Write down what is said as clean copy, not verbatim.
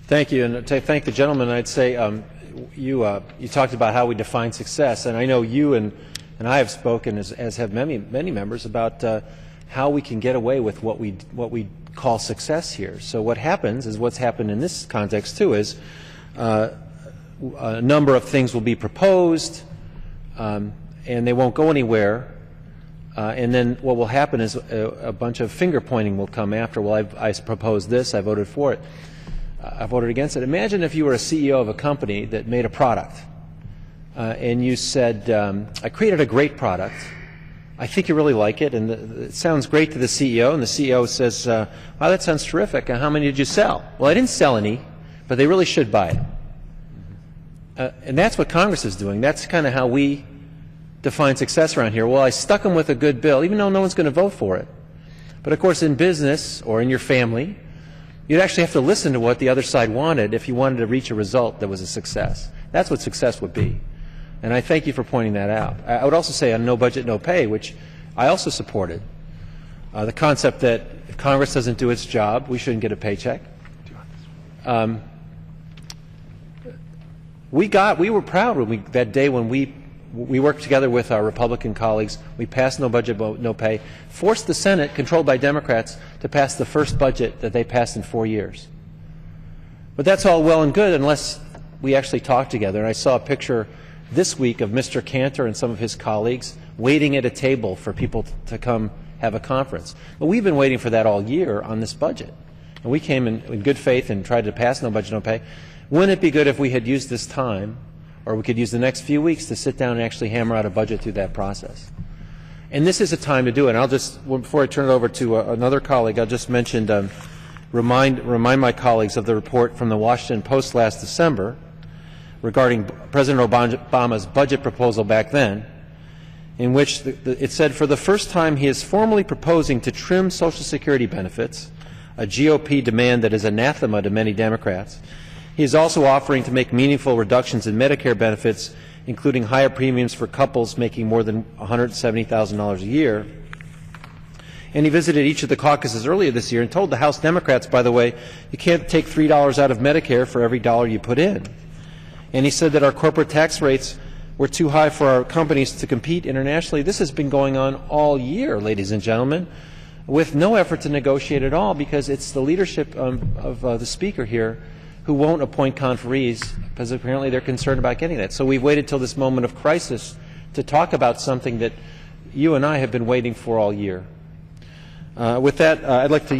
Thank you, and to thank the gentleman, I'd say you talked about how we define success, and I know you and I have spoken, as have many members, about how we can get away with what we call success here. So what happens is, what's happened in this context too, is a number of things will be proposed, and they won't go anywhere. And then what will happen is a bunch of finger pointing will come after. Well, I proposed this, I voted for it, I voted against it. Imagine if you were a CEO of a company that made a product, and you said, I created a great product, I think you really like it, and it sounds great to the CEO, and the CEO says, wow, that sounds terrific, and how many did you sell? Well, I didn't sell any, but they really should buy it. And that's what Congress is doing. That's kind of how we define success around here. Well, I stuck them with a good bill, even though no one's going to vote for it. But of course, in business or in your family, you'd actually have to listen to what the other side wanted if you wanted to reach a result that was a success. That's what success would be. And I thank you for pointing that out. I would also say on no budget, no pay, which I also supported, the concept that if Congress doesn't do its job, we shouldn't get a paycheck. We were proud that day when we worked together with our Republican colleagues. We passed no budget, no pay, forced the Senate, controlled by Democrats, to pass the first budget that they passed in 4 years. But that's all well and good unless we actually talk together. And I saw a picture this week of Mr. Cantor and some of his colleagues waiting at a table for people to come have a conference. But we've been waiting for that all year on this budget. And we came in good faith and tried to pass no budget, no pay. Wouldn't it be good if we had used this time, or we could use the next few weeks, to sit down and actually hammer out a budget through that process? And this is a time to do it. And I'll just, before I turn it over to another colleague, I'll just mention, remind my colleagues of the report from the Washington Post last December regarding President Obama's budget proposal back then, in which it said, for the first time he is formally proposing to trim Social Security benefits, a GOP demand that is anathema to many Democrats. He is also offering to make meaningful reductions in Medicare benefits, including higher premiums for couples making more than $170,000 a year. And he visited each of the caucuses earlier this year and told the House Democrats, by the way, you can't take $3 out of Medicare for every dollar you put in. And he said that our corporate tax rates were too high for our companies to compete internationally. This has been going on all year, ladies and gentlemen, with no effort to negotiate at all, because it's the leadership of the Speaker here who won't appoint conferees, because apparently they're concerned about getting that. So we've waited till this moment of crisis to talk about something that you and I have been waiting for all year. With that, I'd like to